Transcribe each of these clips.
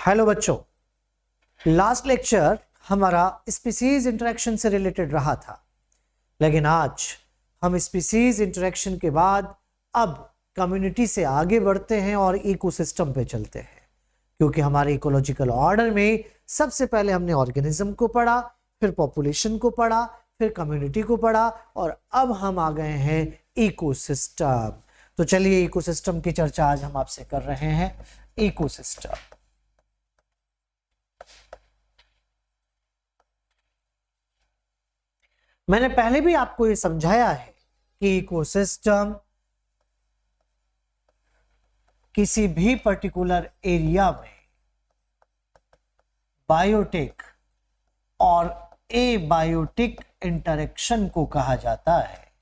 Hello बच्चों, last lecture हमारा species interaction से रिलेटेड रहा था, लेकिन आज हम स्पीसीज इंटरेक्शन के बाद अब कम्युनिटी से आगे बढ़ते हैं और इकोसिस्टम पे चलते हैं, क्योंकि हमारे इकोलॉजिकल ऑर्डर में सबसे पहले हमने ऑर्गेनिज्म को पढ़ा, फिर पॉपुलेशन को पढ़ा, फिर कम्युनिटी को पढ़ा और अब हम आ गए हैं इकोसिस्टम। तो चलिए इकोसिस्टम की चर्चा आज हम आपसे कर रहे हैं। इकोसिस्टम मैंने पहले भी आपको ये समझाया है कि इकोसिस्टम किसी भी पर्टिकुलर एरिया में बायोटिक और एबायोटिक इंटरेक्शन को कहा जाता है।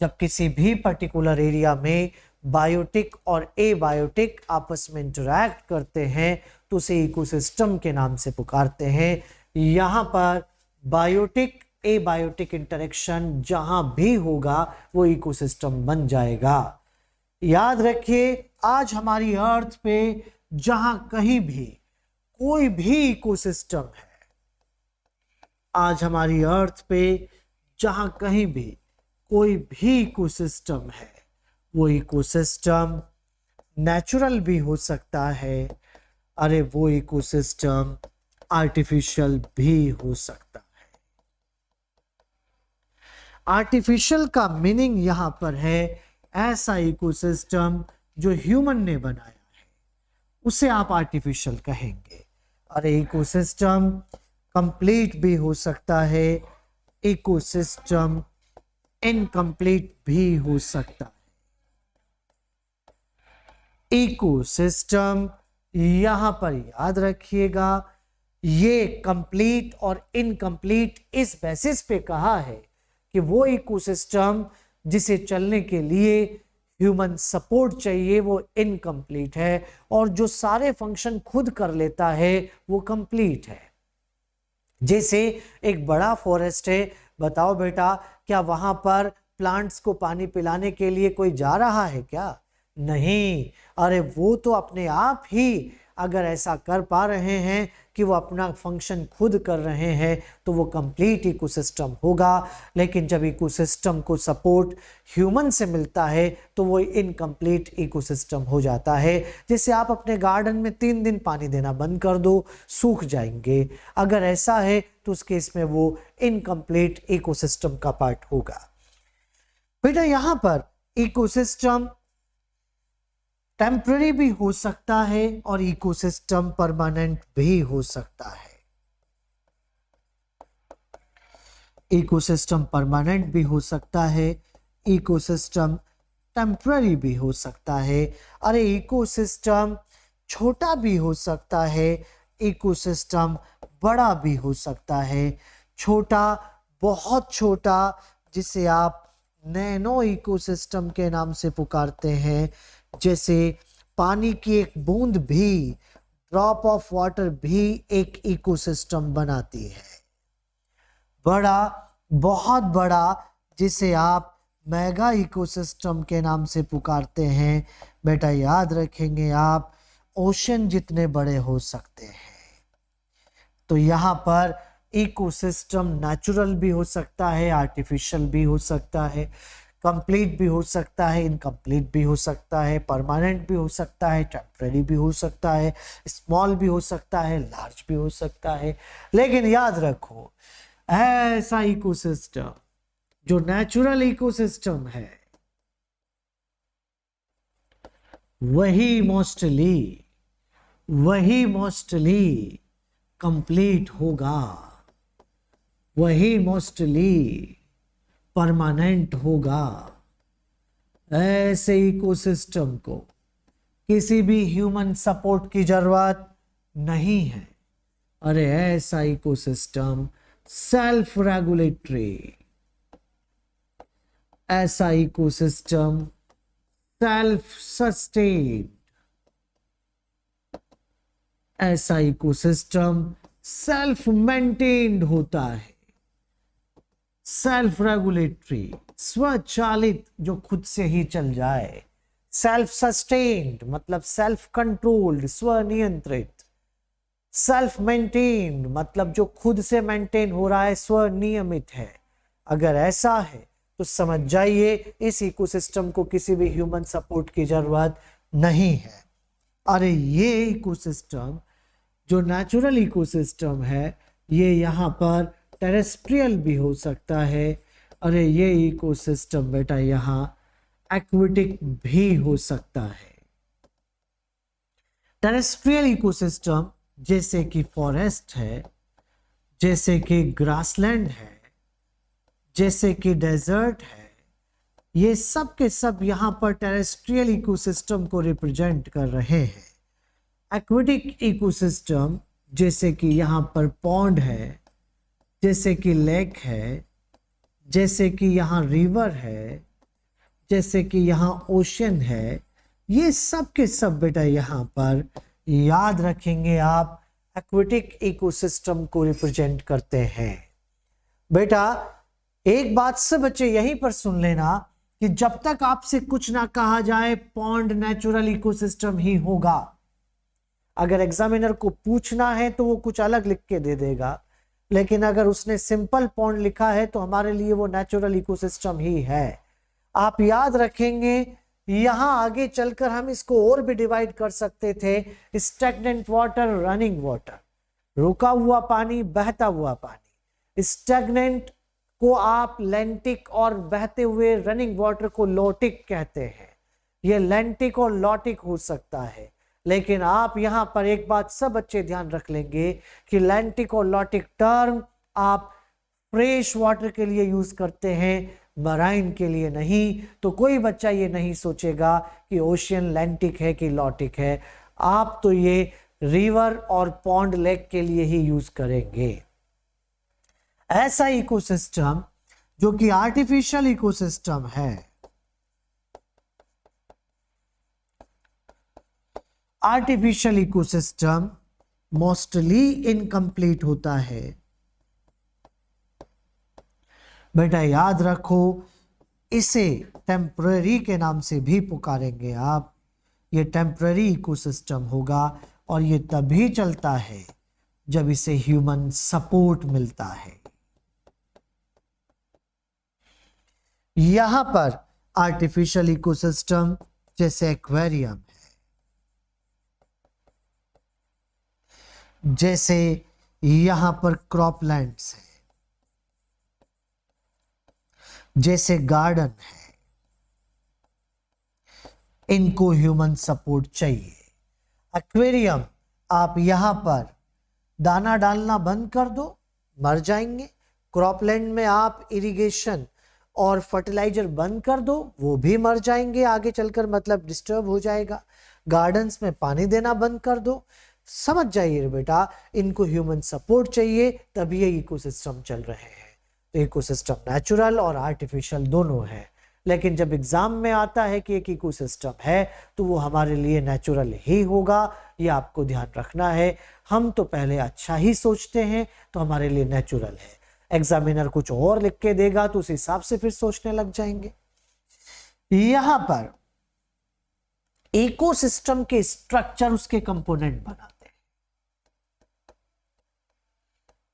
जब किसी भी पर्टिकुलर एरिया में बायोटिक और एबायोटिक आपस में इंटरैक्ट करते हैं तो उसे इकोसिस्टम के नाम से पुकारते हैं। यहां पर बायोटिक एबायोटिक इंटरेक्शन जहां भी होगा वो इकोसिस्टम बन जाएगा। याद रखिए, आज हमारी अर्थ पे जहां कहीं भी कोई भी इकोसिस्टम है, आज हमारी अर्थ पे जहां कहीं भी कोई भी इकोसिस्टम है, वो इकोसिस्टम नेचुरल भी हो सकता है, अरे वो इकोसिस्टम आर्टिफिशियल भी हो सकता है। आर्टिफिशियल का मीनिंग यहां पर है ऐसा इकोसिस्टम जो ह्यूमन ने बनाया है, उसे आप आर्टिफिशियल कहेंगे। अरे इकोसिस्टम कंप्लीट भी हो सकता है, इकोसिस्टम इनकम्प्लीट भी हो सकता है। इकोसिस्टम यहां पर याद रखिएगा, ये कंप्लीट और इनकम्प्लीट इस बेसिस पे कहा है कि वो इकोसिस्टम जिसे चलने के लिए ह्यूमन सपोर्ट चाहिए वो इनकम्प्लीट है, और जो सारे फंक्शन खुद कर लेता है वो कंप्लीट है। जैसे एक बड़ा फॉरेस्ट है, बताओ बेटा, क्या वहां पर प्लांट्स को पानी पिलाने के लिए कोई जा रहा है क्या? नहीं। अरे वो तो अपने आप ही अगर ऐसा कर पा रहे हैं कि वो अपना फंक्शन खुद कर रहे हैं तो वो कंप्लीट इकोसिस्टम होगा। लेकिन जब इकोसिस्टम को सपोर्ट ह्यूमन से मिलता है तो वो इनकम्प्लीट इकोसिस्टम हो जाता है। जैसे आप अपने गार्डन में 3 दिन पानी देना बंद कर दो, सूख जाएंगे। अगर ऐसा है तो उस केस में वो इनकम्प्लीट इकोसिस्टम का पार्ट होगा। बेटा यहां पर इकोसिस्टम टेम्पररी भी हो सकता है और इकोसिस्टम परमानेंट भी हो सकता है। इकोसिस्टम परमानेंट भी हो सकता है, इकोसिस्टम टेम्पररी भी हो सकता है। अरे इकोसिस्टम छोटा भी हो सकता है, इकोसिस्टम बड़ा भी हो सकता है। छोटा, बहुत छोटा, जिसे आप नैनो इकोसिस्टम के नाम से पुकारते हैं। जैसे पानी की एक बूंद भी, ड्रॉप ऑफ वाटर भी एक इकोसिस्टम बनाती है। बड़ा, बहुत बड़ा, जिसे आप मेगा इकोसिस्टम के नाम से पुकारते हैं। बेटा याद रखेंगे आप, ओशन जितने बड़े हो सकते हैं। तो यहाँ पर इकोसिस्टम नेचुरल भी हो सकता है, आर्टिफिशियल भी हो सकता है, कंप्लीट भी हो सकता है, इनकम्प्लीट भी हो सकता है, परमानेंट भी हो सकता है, टेम्पररी भी हो सकता है, स्मॉल भी हो सकता है, लार्ज भी हो सकता है। लेकिन याद रखो, ऐसा इकोसिस्टम जो नेचुरल इकोसिस्टम है वही मोस्टली कंप्लीट होगा, वही मोस्टली परमानेंट होगा। ऐसे इकोसिस्टम को किसी भी ह्यूमन सपोर्ट की जरूरत नहीं है। अरे ऐसा इकोसिस्टम सेल्फ रेगुलेटरी, ऐसा इकोसिस्टम सेल्फ सस्टेन्ड, ऐसा इकोसिस्टम सेल्फ मेंटेन्ड होता है। सेल्फ रेगुलेटरी, स्वचालित, जो खुद से ही चल जाए। सेल्फ सस्टेन्ड मतलब सेल्फ कंट्रोल्ड, स्वनियंत्रित। सेल्फ मेंटेन मतलब जो खुद से मेंटेन हो रहा है, स्वनियमित है। अगर ऐसा है तो समझ जाइए इस इकोसिस्टम को किसी भी ह्यूमन सपोर्ट की जरूरत नहीं है। अरे ये इकोसिस्टम जो नेचुरल इकोसिस्टम है ये यहाँ पर टेरेस्ट्रियल भी हो सकता है। अरे ये इकोसिस्टम बेटा यहाँ एक्वेटिक भी हो सकता है। टेरेस्ट्रियल इकोसिस्टम जैसे कि फॉरेस्ट है, जैसे कि ग्रासलैंड है, जैसे कि डेजर्ट है, ये सब के सब यहाँ पर टेरेस्ट्रियल इकोसिस्टम को रिप्रेजेंट कर रहे हैं। एक्वेटिक इकोसिस्टम जैसे कि यहाँ पर पॉन्ड है, जैसे कि लेक है, जैसे कि यहाँ रिवर है, जैसे कि यहाँ ओशन है, ये सब के सब बेटा यहाँ पर याद रखेंगे आप एक्वेटिक इकोसिस्टम को रिप्रेजेंट करते हैं। बेटा एक बात से बच्चे यहीं पर सुन लेना कि जब तक आपसे कुछ ना कहा जाए पॉन्ड नेचुरल इकोसिस्टम ही होगा। अगर एग्जामिनर को पूछना है तो वो कुछ अलग लिख के दे देगा, लेकिन अगर उसने सिंपल पॉन्ड लिखा है तो हमारे लिए वो नेचुरल इकोसिस्टम ही है। आप याद रखेंगे यहां आगे चलकर हम इसको और भी डिवाइड कर सकते थे, स्टैग्नेंट वाटर, रनिंग वाटर, रुका हुआ पानी, बहता हुआ पानी। स्टैग्नेंट को आप लैंटिक और बहते हुए रनिंग वाटर को लोटिक कहते हैं। यह लैंटिक और लॉटिक हो सकता है, लेकिन आप यहां पर एक बात सब बच्चे ध्यान रख लेंगे कि लैंटिक और लॉटिक टर्म आप फ्रेश वाटर के लिए यूज करते हैं, मराइन के लिए नहीं। तो कोई बच्चा ये नहीं सोचेगा कि ओशियन लैंटिक है कि लॉटिक है, आप तो ये रिवर और पॉन्ड लेक के लिए ही यूज करेंगे। ऐसा इकोसिस्टम जो कि आर्टिफिशियल इकोसिस्टम है, आर्टिफिशियल इकोसिस्टम मोस्टली इनकम्प्लीट होता है। बेटा याद रखो इसे टेम्पररी के नाम से भी पुकारेंगे आप। ये टेम्पररी इकोसिस्टम होगा और ये तभी चलता है जब इसे ह्यूमन सपोर्ट मिलता है। यहां पर आर्टिफिशियल इकोसिस्टम जैसे एक्वेरियम है, जैसे यहां पर क्रॉपलैंड्स है, जैसे गार्डन है, इनको ह्यूमन सपोर्ट चाहिए। एक्वेरियम आप यहां पर दाना डालना बंद कर दो, मर जाएंगे। क्रॉपलैंड में आप इरिगेशन और फर्टिलाइजर बंद कर दो, वो भी मर जाएंगे आगे चलकर, मतलब डिस्टर्ब हो जाएगा। गार्डन्स में पानी देना बंद कर दो। समझ जाइए बेटा, इनको ह्यूमन सपोर्ट चाहिए तभी ये इकोसिस्टम चल रहे हैं। तो इकोसिस्टम नेचुरल और आर्टिफिशियल दोनों है, लेकिन जब एग्जाम में आता है कि एक इकोसिस्टम है तो वो हमारे लिए नेचुरल ही होगा, ये आपको ध्यान रखना है। हम तो पहले अच्छा ही सोचते हैं तो हमारे लिए नेचुरल है, एग्जामिनर कुछ और लिख के देगा तो उस हिसाब से फिर सोचने लग जाएंगे। यहां पर इकोसिस्टम के स्ट्रक्चर उसके कंपोनेंट बनाते हैं।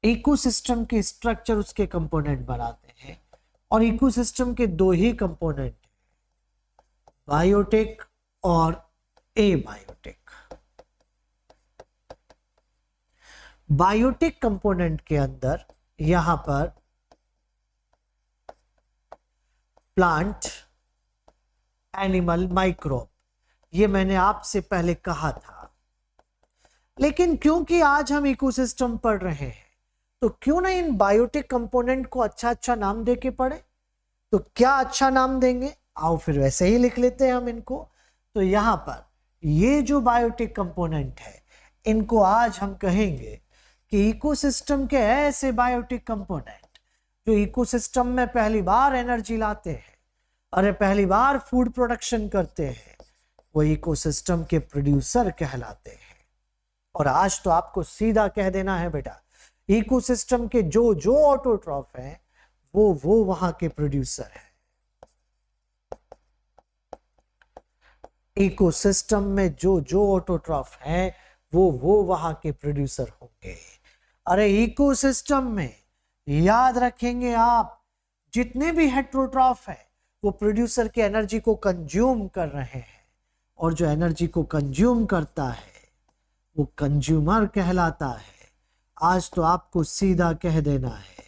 इकोसिस्टम के स्ट्रक्चर उसके कंपोनेंट बनाते हैं और इकोसिस्टम के दो ही कंपोनेंट, बायोटिक और एबायोटिक। बायोटिक कंपोनेंट के अंदर यहां पर प्लांट, एनिमल, माइक्रोब, ये मैंने आपसे पहले कहा था। लेकिन क्योंकि आज हम इकोसिस्टम पढ़ रहे हैं तो क्यों ना इन बायोटिक कंपोनेंट को अच्छा अच्छा नाम दे के पढ़े। तो क्या अच्छा नाम देंगे, आओ फिर वैसे ही लिख लेते हैं हम इनको। तो यहां पर ये जो बायोटिक कंपोनेंट है इनको आज हम कहेंगे कि इकोसिस्टम के ऐसे बायोटिक कंपोनेंट जो इकोसिस्टम में पहली बार एनर्जी लाते हैं, अरे पहली बार फूड प्रोडक्शन करते हैं, वो इकोसिस्टम के प्रोड्यूसर कहलाते हैं। और आज तो आपको सीधा कह देना है बेटा, इकोसिस्टम के जो जो ऑटोट्रॉफ हैं वो वहां के प्रोड्यूसर हैं। इकोसिस्टम में जो जो ऑटोट्रॉफ हैं वो वहां के प्रोड्यूसर होंगे। अरे इकोसिस्टम में याद रखेंगे आप, जितने भी हेटेरोट्रॉफ है वो प्रोड्यूसर की एनर्जी को कंज्यूम कर रहे हैं, और जो एनर्जी को कंज्यूम करता है वो कंज्यूमर कहलाता है। आज तो आपको सीधा कह देना है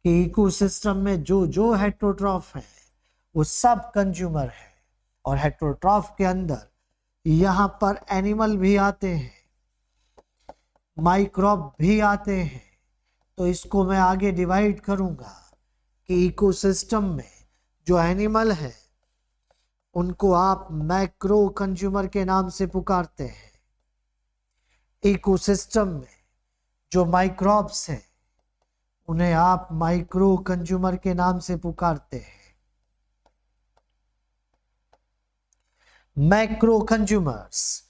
कि इकोसिस्टम में जो जो हेटेरोट्रॉफ है वो सब कंज्यूमर है, और हेटेरोट्रॉफ के अंदर यहाँ पर एनिमल भी आते हैं, माइक्रोब भी आते हैं। तो इसको मैं आगे डिवाइड करूंगा कि इकोसिस्टम में जो एनिमल है उनको आप मैक्रो कंज्यूमर के नाम से पुकारते हैं। इकोसिस्टम में जो माइक्रोब्स हैं उन्हें आप माइक्रो कंज्यूमर के नाम से पुकारते हैं। मैक्रो कंज्यूमर्स,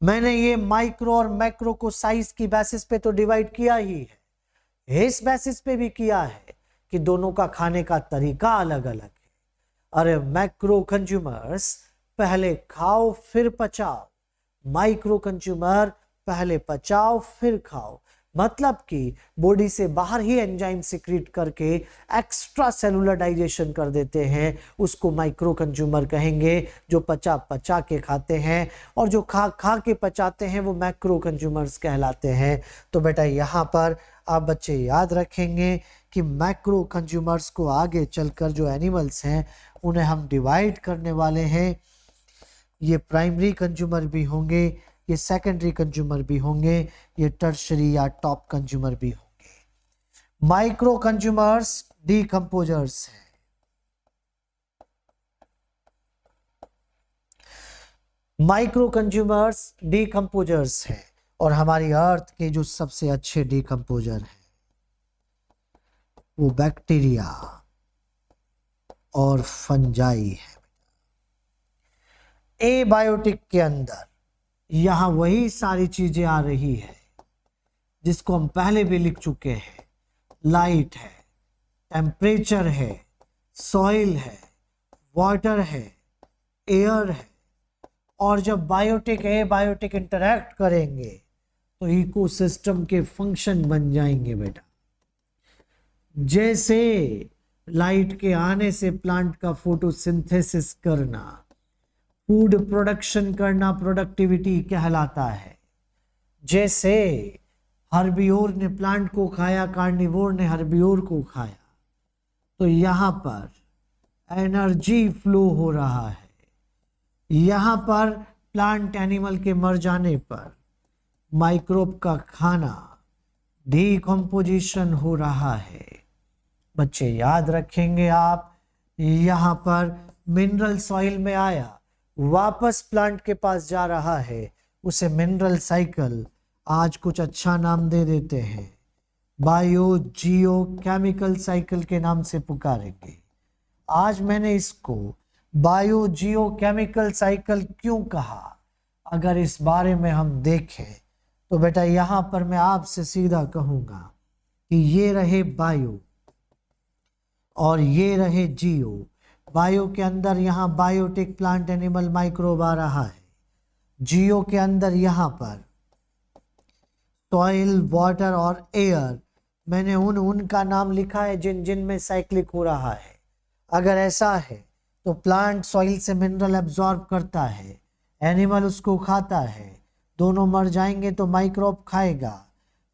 मैंने ये माइक्रो और मैक्रो को साइज की बेसिस पे तो डिवाइड किया ही है, इस बेसिस पे भी किया है कि दोनों का खाने का तरीका अलग अलग है। अरे मैक्रो कंज्यूमर्स पहले खाओ फिर पचाओ, माइक्रो कंज्यूमर पहले पचाओ फिर खाओ। मतलब कि बॉडी से बाहर ही एंजाइम सिक्रीट करके एक्स्ट्रा सेलुलर डाइजेशन कर देते हैं, उसको माइक्रो कंज्यूमर कहेंगे। जो पचा के खाते हैं और जो खा के पचाते हैं वो मैक्रो कंज्यूमर्स कहलाते हैं। तो बेटा यहाँ पर आप बच्चे याद रखेंगे कि मैक्रो कंज्यूमर्स को आगे चलकर जो एनिमल्स हैं उन्हें हम डिवाइड करने वाले हैं। ये प्राइमरी कंज्यूमर भी होंगे, ये सेकेंडरी कंज्यूमर भी होंगे, ये टर्शरी या टॉप कंज्यूमर भी होंगे। माइक्रो कंज्यूमर्स डीकंपोजर्स हैं। माइक्रो कंज्यूमर्स डीकंपोजर्स हैं, और हमारी अर्थ के जो सबसे अच्छे डीकंपोजर हैं वो बैक्टीरिया और फंजाई है। एबायोटिक के अंदर यहां वही सारी चीजें आ रही है जिसको हम पहले भी लिख चुके हैं। लाइट है, टेम्परेचर है, सॉइल है, वाटर है, एयर है, और जब बायोटिक एबायोटिक इंटरैक्ट करेंगे तो इकोसिस्टम के फंक्शन बन जाएंगे बेटा। जैसे लाइट के आने से प्लांट का फोटोसिंथेसिस करना, फूड प्रोडक्शन करना प्रोडक्टिविटी कहलाता है। जैसे हर्बियोर ने प्लांट को खाया, कार्निवोर ने हर्बियोर को खाया, तो यहाँ पर एनर्जी फ्लो हो रहा है। यहाँ पर प्लांट एनिमल के मर जाने पर माइक्रोब का खाना, डीकम्पोजिशन हो रहा है। बच्चे याद रखेंगे आप, यहाँ पर मिनरल सॉइल में आया, वापस प्लांट के पास जा रहा है, उसे मिनरल साइकिल आज कुछ अच्छा नाम दे देते हैं, बायो जियो केमिकल साइकिल के नाम से पुकारेंगे। आज मैंने इसको बायो जियो केमिकल साइकिल क्यों कहा, अगर इस बारे में हम देखें तो बेटा यहाँ पर मैं आपसे सीधा कहूँगा कि ये रहे बायो और ये रहे जियो। बायो के अंदर यहाँ बायोटिक प्लांट एनिमल माइक्रोब आ रहा है, जियो के अंदर यहाँ पर सॉइल, वाटर और एयर, मैंने उनका नाम लिखा है जिन जिन में साइक्लिक हो रहा है। अगर ऐसा है तो प्लांट सॉइल से मिनरल एब्जॉर्ब करता है, एनिमल उसको खाता है, दोनों मर जाएंगे तो माइक्रोब खाएगा,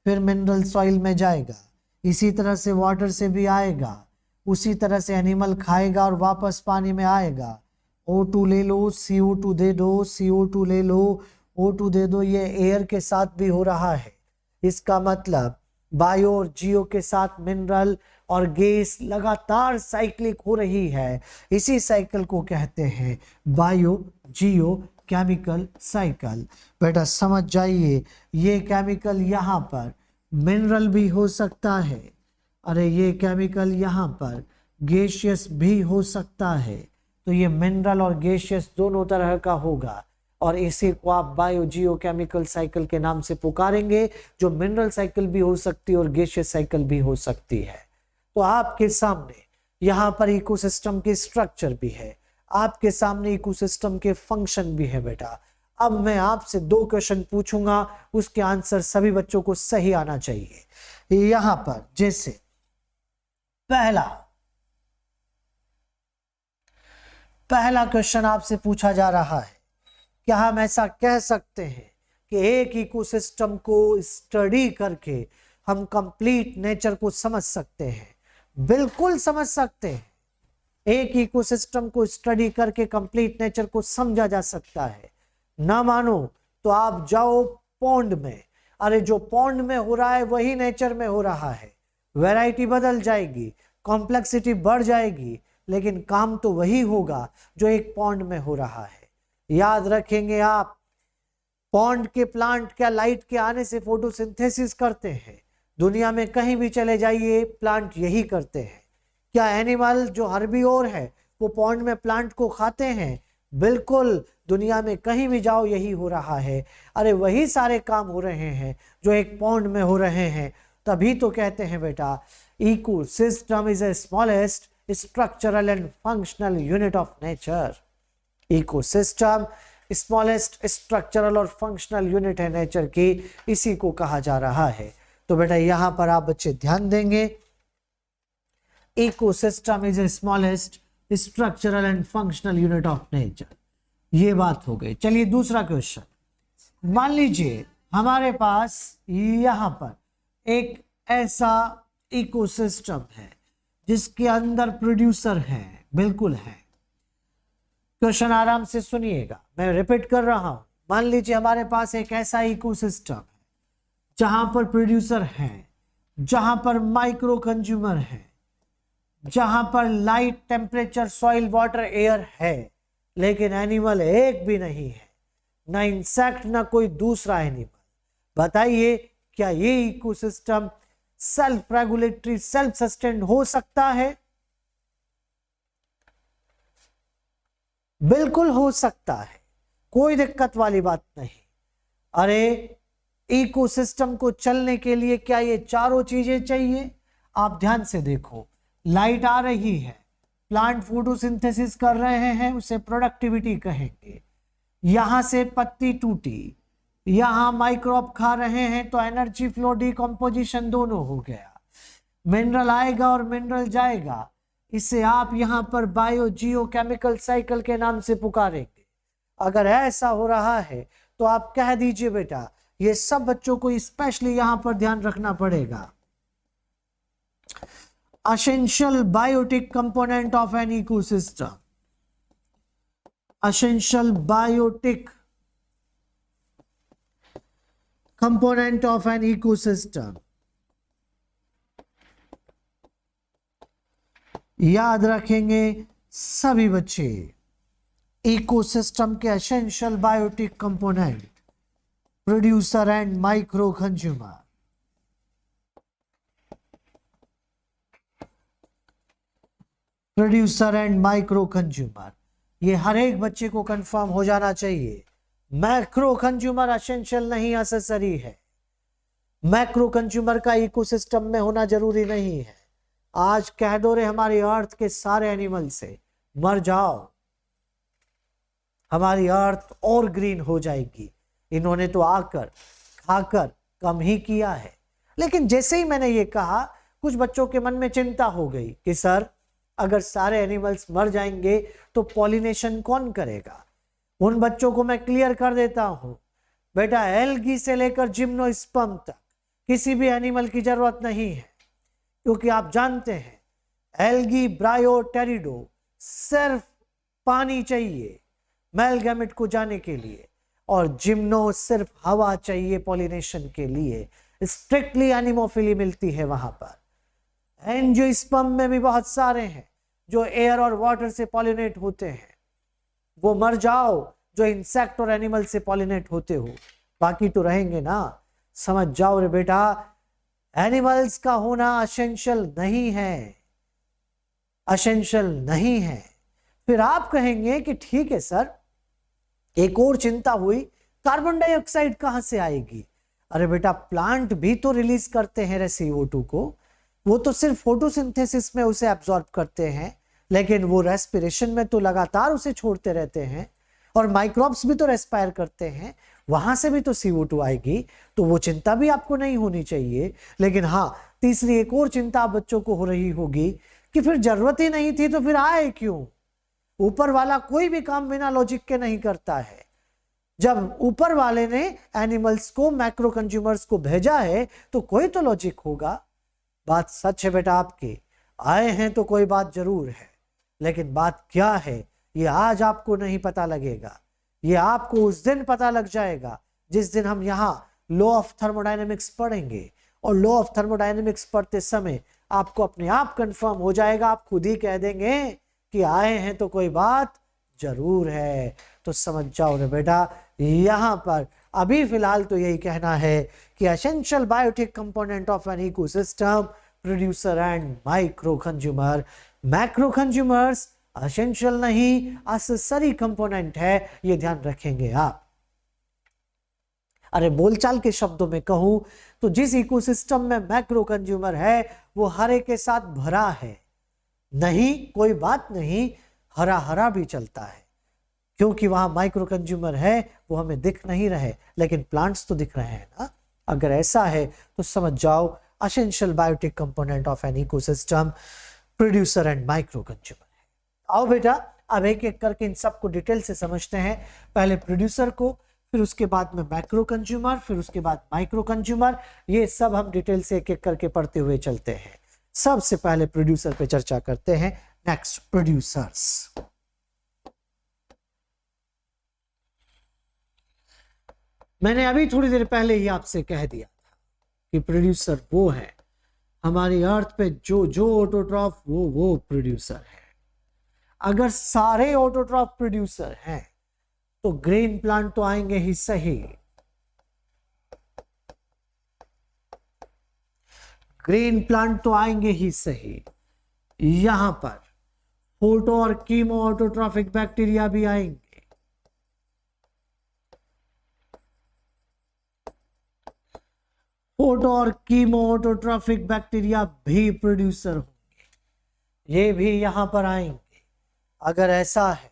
फिर मिनरल सॉइल में जाएगा, इसी तरह से वाटर से भी आएगा, उसी तरह से एनिमल खाएगा और वापस पानी में आएगा। O2 ले लो, CO2 दे दो, CO2 ले लो, O2 दे दो, ये एयर के साथ भी हो रहा है। इसका मतलब बायो और जियो के साथ मिनरल और गैस लगातार साइक्लिक हो रही है। इसी साइकिल को कहते हैं बायो जियो केमिकल साइकिल। बेटा समझ जाइए, ये केमिकल यहाँ पर मिनरल भी हो सकता है, अरे ये केमिकल यहाँ पर गैसियस भी हो सकता है। तो ये मिनरल और गैसियस दोनों तरह का होगा, और इसी को आप बायो जियो केमिकल साइकिल के नाम से पुकारेंगे, जो मिनरल साइकिल भी हो सकती है और गैसियस साइकिल भी हो सकती है। तो आपके सामने यहाँ पर इकोसिस्टम के स्ट्रक्चर भी है, आपके सामने इकोसिस्टम के फंक्शन भी है बेटा। अब मैं आपसे 2 क्वेश्चन पूछूंगा, उसके आंसर सभी बच्चों को सही आना चाहिए। यहां पर जैसे पहला क्वेश्चन आपसे पूछा जा रहा है, क्या हम ऐसा कह सकते हैं कि एक इकोसिस्टम को स्टडी करके हम कंप्लीट नेचर को समझ सकते हैं? बिल्कुल समझ सकते हैं। एक इकोसिस्टम को स्टडी करके कंप्लीट नेचर को समझा जा सकता है। ना मानो तो आप जाओ पॉन्ड में, अरे जो पॉन्ड में हो रहा है वही नेचर में हो रहा है। वैरायटी बदल जाएगी, कॉम्प्लेक्सिटी बढ़ जाएगी, लेकिन काम तो वही होगा जो एक पॉन्ड में हो रहा है। याद रखेंगे आप, पॉन्ड के प्लांट क्या लाइट के आने से फोटोसिंथेसिस करते हैं? दुनिया में कहीं भी चले जाइए प्लांट यही करते हैं। क्या एनिमल जो हर्बीओर है वो पॉन्ड में प्लांट को खाते हैं? बिल्कुल, दुनिया में कहीं भी जाओ यही हो रहा है। अरे वही सारे काम हो रहे हैं जो एक पॉन्ड में हो रहे हैं। तभी तो कहते हैं बेटा, ecosystem is the smallest structural and functional unit of nature. Ecosystem smallest structural और फंक्शनल यूनिट है नेचर की, इसी को कहा जा रहा है। तो बेटा यहां पर आप बच्चे ध्यान देंगे, ecosystem is the smallest structural and functional unit of nature. ये बात हो गई। चलिए दूसरा क्वेश्चन, मान लीजिए हमारे पास यहां पर एक ऐसा इकोसिस्टम है जिसके अंदर प्रोड्यूसर है, बिल्कुल है। क्वेश्चन आराम से सुनिएगा, मैं रिपीट कर रहा हूं। मान लीजिए हमारे पास एक ऐसा इकोसिस्टम है जहां पर प्रोड्यूसर है, जहां पर माइक्रो कंज्यूमर है, जहां पर light, temperature, soil, water, air है, लेकिन एनिमल एक भी नहीं है, ना इंसेक्ट ना कोई दूसरा एनिमल। बताइए क्या ये ecosystem self regulatory, self sustained हो सकता है? बिल्कुल हो सकता है, कोई दिक्कत वाली बात नहीं। अरे इकोसिस्टम को चलने के लिए क्या ये चारों चीजें चाहिए? आप ध्यान से देखो, लाइट आ रही है, प्लांट फोटोसिंथेसिस कर रहे हैं, उसे प्रोडक्टिविटी कहेंगे। यहां से पत्ती टूटी, यहां माइक्रोब खा रहे हैं तो एनर्जी फ्लो, डिकम्पोजिशन दोनों हो गया। मिनरल आएगा और मिनरल जाएगा, इसे आप यहां पर बायो जियो केमिकल साइकिल के नाम से पुकारेंगे। अगर ऐसा हो रहा है तो आप कह दीजिए बेटा, ये सब बच्चों को स्पेशली यहां पर ध्यान रखना पड़ेगा। essential biotic component of an ecosystem, essential biotic component of an ecosystem। याद रखेंगे सभी बच्चे, इकोसिस्टम के essential biotic component producer and micro consumer. Producer and micro consumer, ये हर एक बच्चे को कंफर्म हो जाना चाहिए। मैक्रो कंज्यूमर एसेंशियल नहीं, नेसेसरी है। मैक्रो कंज्यूमर का इकोसिस्टम में होना जरूरी नहीं है। आज कह दो रे हमारी अर्थ के सारे एनिमल से मर जाओ, हमारी अर्थ और ग्रीन हो जाएगी। इन्होंने तो आकर खाकर कम ही किया है। लेकिन जैसे ही मैंने ये कहा, कुछ बच्चों के मन में चिंता हो गई कि सर अगर सारे एनिमल्स मर जाएंगे तो पॉलिनेशन कौन करेगा? उन बच्चों को मैं क्लियर कर देता हूं, बेटा एल्गी से लेकर जिम्नोस्पर्म तक किसी भी एनिमल की जरूरत नहीं है, क्योंकि आप जानते हैं एल्गी, ब्रायो, टेरिडो सिर्फ पानी चाहिए मेल गैमेट को जाने के लिए, और जिम्नो सिर्फ हवा चाहिए पॉलिनेशन के लिए। स्ट्रिक्टली एनिमोफिली मिलती है वहां पर। एंजियोस्पर्म में भी बहुत सारे हैं जो एयर और वाटर से पॉलिनेट होते हैं। वो मर जाओ जो इंसेक्ट और एनिमल से पॉलिनेट होते हो, बाकी तो रहेंगे ना। समझ जाओ रे बेटा, एनिमल्स का होना एसेंशियल नहीं है, एसेंशियल नहीं है। फिर आप कहेंगे कि ठीक है सर, एक और चिंता हुई, कार्बन डाइऑक्साइड कहां से आएगी? अरे बेटा प्लांट भी तो रिलीज करते हैं CO2 को, वो तो सिर्फ फोटोसिंथेसिस में उसे एब्जॉर्ब करते हैं, लेकिन वो रेस्पिरेशन में तो लगातार उसे छोड़ते रहते हैं। और माइक्रोब्स भी तो रेस्पायर करते हैं, वहां से भी तो CO2 आएगी, तो वो चिंता भी आपको नहीं होनी चाहिए। लेकिन हाँ, तीसरी एक और चिंता बच्चों को हो रही होगी कि फिर जरूरत ही नहीं थी तो फिर आए क्यों। ऊपर वाला कोई भी काम बिना लॉजिक के नहीं करता है। जब ऊपर वाले ने एनिमल्स को, मैक्रो कंज्यूमर्स को भेजा है तो कोई तो लॉजिक होगा। बात सच है बेटा आपकी, आए हैं तो कोई बात जरूर है, लेकिन बात क्या है ये आज आपको नहीं पता लगेगा। ये आपको उस दिन पता लग जाएगा जिस दिन हम यहाँ लॉ ऑफ थर्मोडायनेमिक्स पढ़ेंगे। और लॉ ऑफ थर्मोडायनेमिक्स पढ़ते समय आपको अपने आप कंफर्म हो जाएगा, आप खुद ही कह देंगे कि आए हैं तो कोई बात जरूर है। तो समझ जाओ रे बेटा, यहां पर अभी फिलहाल तो यही कहना है कि essential biotic component of an ecosystem, producer and micro consumer. Macro consumers essential नहीं, एसेसरी कंपोनेंट है, ये ध्यान रखेंगे आप। अरे बोलचाल के शब्दों में कहूं तो जिस इकोसिस्टम में मैक्रो कंज्यूमर है वो हरे के साथ भरा है। नहीं, कोई बात नहीं, हरा हरा भी चलता है, क्योंकि वहां माइक्रो कंज्यूमर है, वो हमें दिख नहीं रहे, लेकिन प्लांट्स तो दिख रहे हैं ना। अगर ऐसा है तो समझ जाओ essential biotic component of an ecosystem, producer and micro consumer है। आओ बेटा, अब एक एक करके इन सबको डिटेल से समझते हैं। पहले प्रोड्यूसर को, फिर उसके बाद में मैक्रो कंज्यूमर, फिर उसके बाद माइक्रो कंज्यूमर। ये सब हम डिटेल से एक एक करके पढ़ते हुए चलते हैं। सबसे पहले प्रोड्यूसर पे चर्चा करते हैं। Next, producers. मैंने अभी थोड़ी देर पहले ही आपसे कह दिया था कि प्रोड्यूसर वो है हमारी अर्थ पे जो ऑटोट्रॉफ वो प्रोड्यूसर है। अगर सारे ऑटोट्रॉफ प्रोड्यूसर हैं तो ग्रीन प्लांट तो आएंगे ही सही। ग्रीन प्लांट तो आएंगे ही सही। यहां पर फोटो और कीमो ऑटोट्रॉफिक बैक्टीरिया भी आएंगे। फोटो और कीमो ऑटोट्रॉफिक बैक्टीरिया भी प्रोड्यूसर होंगे, ये भी यहां पर आएंगे। अगर ऐसा है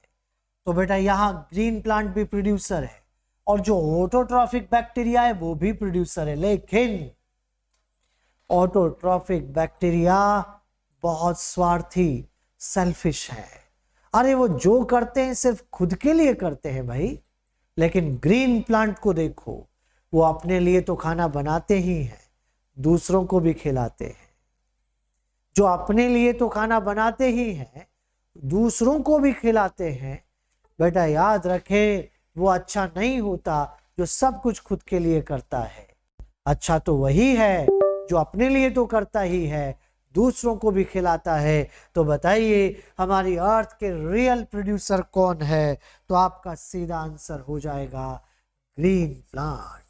तो बेटा यहां ग्रीन प्लांट भी प्रोड्यूसर है और जो ऑटोट्रॉफिक बैक्टीरिया है वो भी प्रोड्यूसर है। लेकिन ऑटोट्रॉफिक बैक्टीरिया बहुत स्वार्थी, सेल्फिश है। अरे वो जो करते हैं सिर्फ खुद के लिए करते हैं भाई। लेकिन ग्रीन प्लांट को देखो, वो अपने लिए तो खाना बनाते ही हैं, दूसरों को भी खिलाते हैं। जो अपने लिए तो खाना बनाते ही हैं, दूसरों को भी खिलाते हैं। बेटा याद रखे, वो अच्छा नहीं होता जो सब कुछ खुद के लिए करता है। अच्छा तो वही है जो अपने लिए तो करता ही है, दूसरों को भी खिलाता है। तो बताइए हमारी अर्थ के रियल प्रोड्यूसर कौन है? तो आपका सीधा आंसर हो जाएगा ग्रीन प्लांट।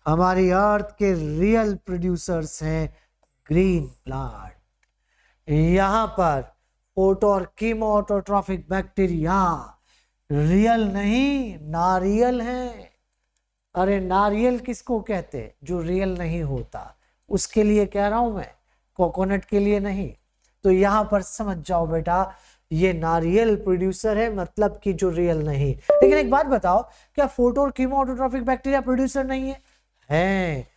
हमारी अर्थ के रियल प्रोड्यूसर्स हैं ग्रीन प्लांट। यहां पर फोटो और कीमो ऑटोट्रॉफिक बैक्टीरिया रियल नहीं, नारियल है। अरे नारियल किसको कहते हैं? जो रियल नहीं होता, उसके लिए कह रहा हूं मैं, कोकोनट के लिए नहीं। तो यहां पर समझ जाओ बेटा, ये नारियल प्रोड्यूसर है, मतलब कि जो रियल नहीं। लेकिन एक बात बताओ, क्या फोटो और कीमो ऑटोट्रॉफिक बैक्टीरिया प्रोड्यूसर नहीं है? हैं।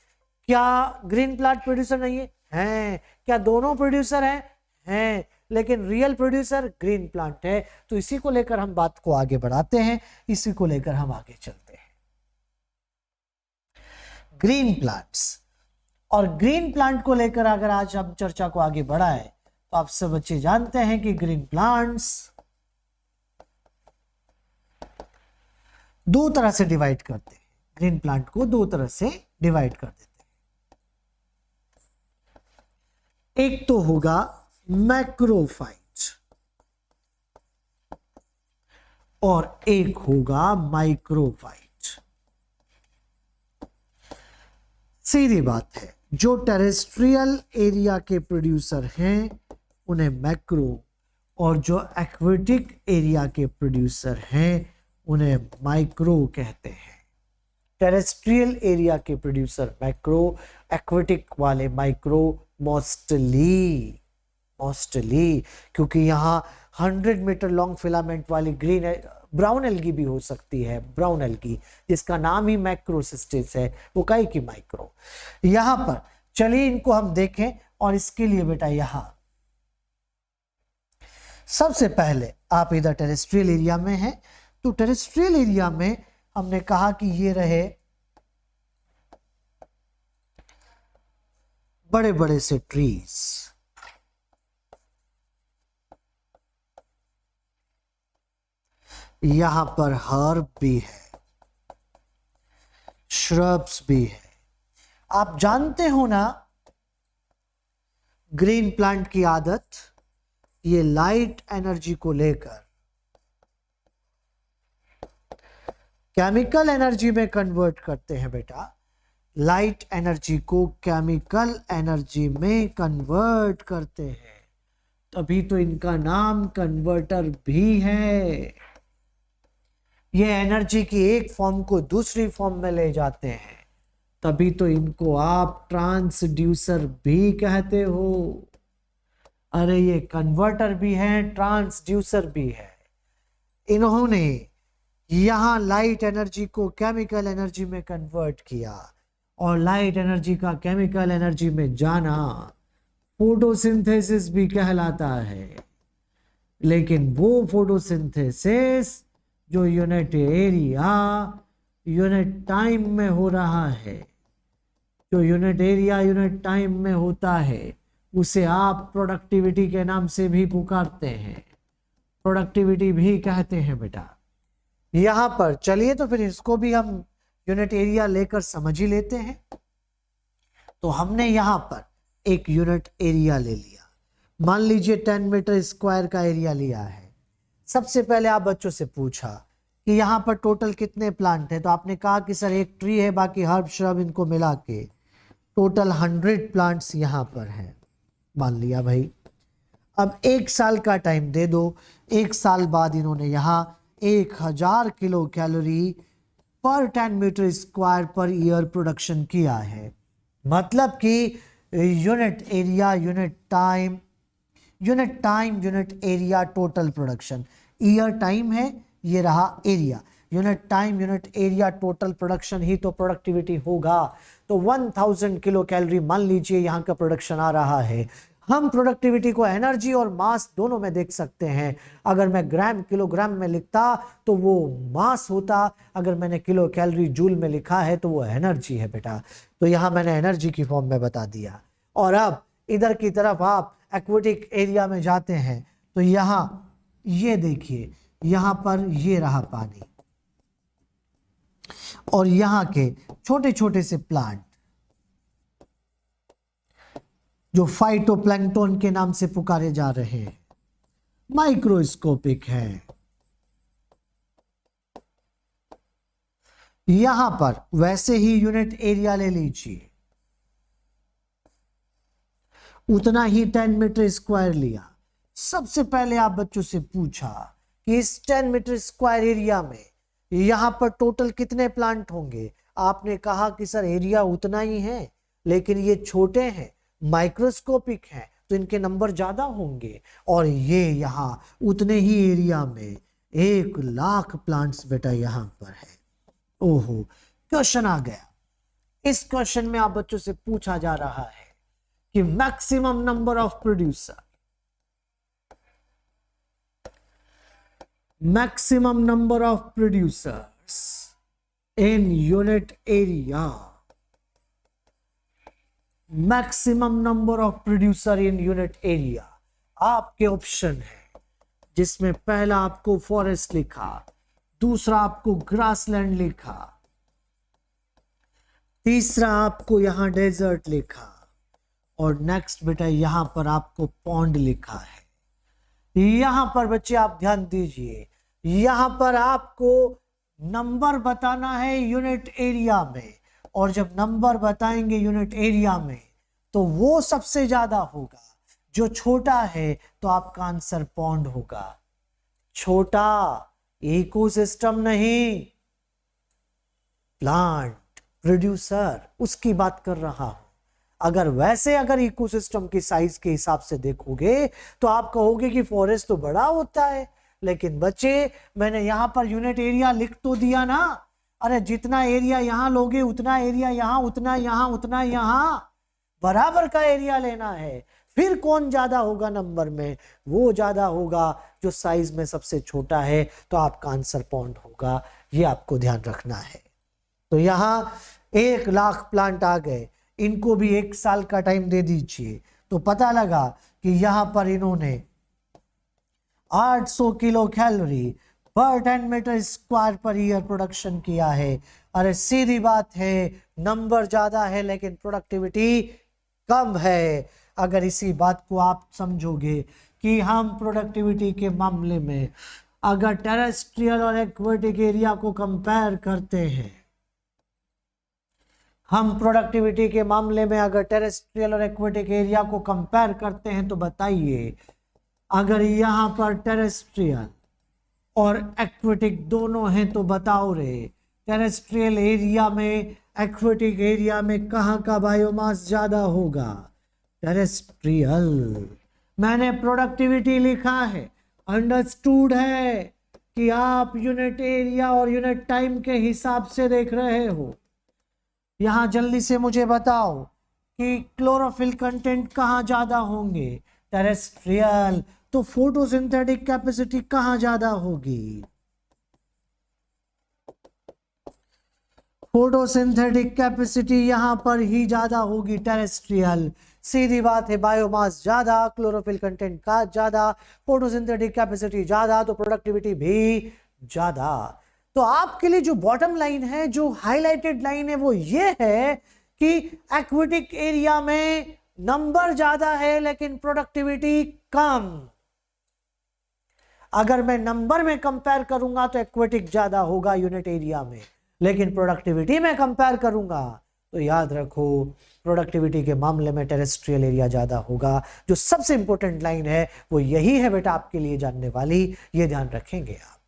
क्या ग्रीन प्लांट प्रोड्यूसर नहीं है? हैं। क्या दोनों प्रोड्यूसर हैं? हैं। लेकिन रियल प्रोड्यूसर ग्रीन प्लांट है। तो इसी को लेकर हम बात को आगे बढ़ाते हैं, इसी को लेकर हम आगे चलते हैं। ग्रीन प्लांट्स और ग्रीन प्लांट को लेकर अगर आज हम चर्चा को आगे बढ़ाएं तो आप सब बच्चे जानते हैं कि ग्रीन प्लांट्स दो तरह से डिवाइड करते हैं। ग्रीन प्लांट को दो तरह से डिवाइड कर देते हैं। एक तो होगा मैक्रोफाइट और एक होगा माइक्रोफाइट। सीधी बात है, जो टेरेस्ट्रियल एरिया के प्रोड्यूसर हैं उन्हें मैक्रो, और जो एक्वेटिक एरिया के प्रोड्यूसर हैं उन्हें माइक्रो कहते हैं। टेरेस्ट्रियल एरिया के प्रोड्यूसर मैक्रो, एक्वेटिक वाले माइक्रो। मोस्टली क्योंकि यहाँ 100 मीटर लॉन्ग फिलामेंट वाली ग्रीन ब्राउन एल्गी भी हो सकती है, ब्राउन एल्गी जिसका नाम ही मैक्रोसिस्टिस है, वो काई की माइक्रो। यहां पर चलिए इनको हम देखें, और इसके लिए बेटा यहां सबसे पहले आप इधर टेरेस्ट्रियल एरिया में हैं, तो टेरेस्ट्रियल एरिया में हमने कहा कि ये रहे बड़े बड़े से ट्रीज, यहां पर हर्ब भी है, श्रब्स भी है। आप जानते हो ना ग्रीन प्लांट की आदत, ये लाइट एनर्जी को लेकर केमिकल एनर्जी में कन्वर्ट करते हैं बेटा, लाइट एनर्जी को केमिकल एनर्जी में कन्वर्ट करते हैं, तभी तो इनका नाम कन्वर्टर भी है। ये एनर्जी की एक फॉर्म को दूसरी फॉर्म में ले जाते हैं, तभी तो इनको आप ट्रांसड्यूसर भी कहते हो। अरे ये कन्वर्टर भी है, ट्रांसड्यूसर भी है। इन्होंने यहां लाइट एनर्जी को केमिकल एनर्जी में कन्वर्ट किया, और लाइट एनर्जी का केमिकल एनर्जी में जाना फोटोसिंथेसिस भी कहलाता है। लेकिन वो फोटोसिंथेसिस जो यूनिट एरिया यूनिट टाइम में हो रहा है, जो यूनिट एरिया यूनिट टाइम में होता है, उसे आप प्रोडक्टिविटी के नाम से भी पुकारते हैं, प्रोडक्टिविटी भी कहते हैं बेटा। यहां पर चलिए तो फिर इसको भी हम यूनिट एरिया लेकर समझ ही लेते हैं। तो हमने यहां पर एक यूनिट एरिया ले लिया, मान लीजिए 10 मीटर स्क्वायर का एरिया लिया है। सबसे पहले आप बच्चों से पूछा कि यहां पर टोटल कितने प्लांट है, तो आपने कहा कि सर एक ट्री है, बाकी हर्ब श्रब इनको मिला के टोटल 100 प्लांट्स यहां पर हैं। मान लिया भाई। अब 1 साल का टाइम दे दो, 1 साल बाद इन्होंने यहाँ 1000 किलो कैलोरी पर 10 मीटर स्क्वायर पर ईयर प्रोडक्शन किया है। मतलब कि unit area unit time unit area total production, year time है, ये रहा area, unit time unit area total production ही तो प्रोडक्टिविटी होगा। तो 1000 किलो कैलोरी मान लीजिए यहाँ का प्रोडक्शन आ रहा है। हम प्रोडक्टिविटी को एनर्जी और मास दोनों में देख सकते हैं। अगर मैं ग्राम किलोग्राम में लिखता तो वो मास होता, अगर मैंने किलो कैलोरी जूल में लिखा है तो वो एनर्जी है बेटा। तो यहाँ मैंने एनर्जी की फॉर्म में बता दिया। और अब इधर की तरफ आप एक्वेटिक एरिया में जाते हैं तो यहाँ ये देखिए, यहाँ पर ये रहा पानी, और यहाँ के छोटे छोटे से प्लांट जो फाइटोप्लैंक्टन के नाम से पुकारे जा रहे हैं, माइक्रोस्कोपिक हैं। यहां पर वैसे ही यूनिट एरिया ले लीजिए, उतना ही 10 मीटर स्क्वायर लिया। सबसे पहले आप बच्चों से पूछा कि इस 10 मीटर स्क्वायर एरिया में यहां पर टोटल कितने प्लांट होंगे। आपने कहा कि सर एरिया उतना ही है, लेकिन ये छोटे हैं, माइक्रोस्कोपिक हैं, तो इनके नंबर ज्यादा होंगे। और ये यहाँ उतने ही एरिया में 1,00,000 प्लांट्स बेटा यहाँ पर है। ओहो, क्वेश्चन आ गया। इस क्वेश्चन में आप बच्चों से पूछा जा रहा है कि maximum number of producer, maximum number of producers in unit area, maximum number of producer in unit area. आपके ऑप्शन है जिसमें पहला आपको फॉरेस्ट लिखा, दूसरा आपको ग्रासलैंड लिखा, तीसरा आपको यहां डेजर्ट लिखा, और नेक्स्ट बेटा यहां पर आपको पॉन्ड लिखा है। यहां पर बच्चे आप ध्यान दीजिए, यहां पर आपको नंबर बताना है यूनिट एरिया में, और जब नंबर बताएंगे यूनिट एरिया में तो वो सबसे ज्यादा होगा। जो छोटा है तो आपका आंसर पॉन्ड होगा। छोटा इकोसिस्टम नहीं, प्लांट प्रोड्यूसर, उसकी बात कर रहा हूं। अगर वैसे अगर इकोसिस्टम की साइज के हिसाब से देखोगे तो आप कहोगे कि फॉरेस्ट तो बड़ा होता है, लेकिन बच्चे मैंने यहां पर यूनिट एरिया लिख तो दिया ना। अरे जितना एरिया यहां लोगे उतना एरिया यहां, उतना यहां, उतना यहां, बराबर का एरिया लेना है। फिर कौन ज्यादा होगा नंबर में? वो ज्यादा होगा जो साइज में सबसे छोटा है, तो आपका आंसर पॉइंट होगा। ये आपको ध्यान रखना है। तो यहां 1,00,000 प्लांट आ गए, इनको भी 1 साल का टाइम दे दीजिए, तो पता लगा कि यहां पर इन्होंने 800 किलो कैलोरी पर 10 मीटर स्क्वायर पर ईयर प्रोडक्शन किया है। अरे सीधी बात है, नंबर ज्यादा है लेकिन प्रोडक्टिविटी कम है। अगर इसी बात को आप समझोगे कि हम प्रोडक्टिविटी के मामले में अगर टेरेस्ट्रियल और एक्वेटिक एरिया को कंपेयर करते हैं, हम प्रोडक्टिविटी के मामले में अगर टेरेस्ट्रियल और एक्वेटिक एरिया को कंपेयर करते हैं, तो बताइए अगर यहां पर टेरेस्ट्रियल और एक्वेटिक दोनों हैं तो बताओ रे, टेरेस्ट्रियल एरिया में एक्वेटिक एरिया में कहां का बायोमास ज्यादा होगा? टेरेस्ट्रियल। मैंने प्रोडक्टिविटी लिखा है, अंडरस्टूड है कि आप यूनिट एरिया और यूनिट टाइम के हिसाब से देख रहे हो। यहां जल्दी से मुझे बताओ कि क्लोरोफिल कंटेंट कहां ज्यादा होंगे? टेरेस्ट्रियल। तो फोटोसिंथेटिक कैपेसिटी कहां ज्यादा होगी? फोटोसिंथेटिक कैपेसिटी यहां पर ही ज्यादा होगी, टेरेस्ट्रियल। सीधी बात है, बायोमास ज्यादा, क्लोरोफिल कंटेंट का ज्यादा, फोटोसिंथेटिक कैपेसिटी ज्यादा, तो प्रोडक्टिविटी भी ज्यादा। तो आपके लिए जो बॉटम लाइन है, जो हाईलाइटेड लाइन है, वो ये है कि एक्वेटिक एरिया में नंबर ज्यादा है लेकिन प्रोडक्टिविटी कम। अगर मैं नंबर में कंपेयर करूंगा तो एक्वेटिक ज्यादा होगा यूनिट एरिया में, लेकिन प्रोडक्टिविटी में कंपेयर करूंगा तो याद रखो प्रोडक्टिविटी के मामले में टेरेस्ट्रियल एरिया ज्यादा होगा। जो सबसे इंपॉर्टेंट लाइन है वो यही है बेटा आपके लिए जानने वाली, ये ध्यान रखेंगे आप।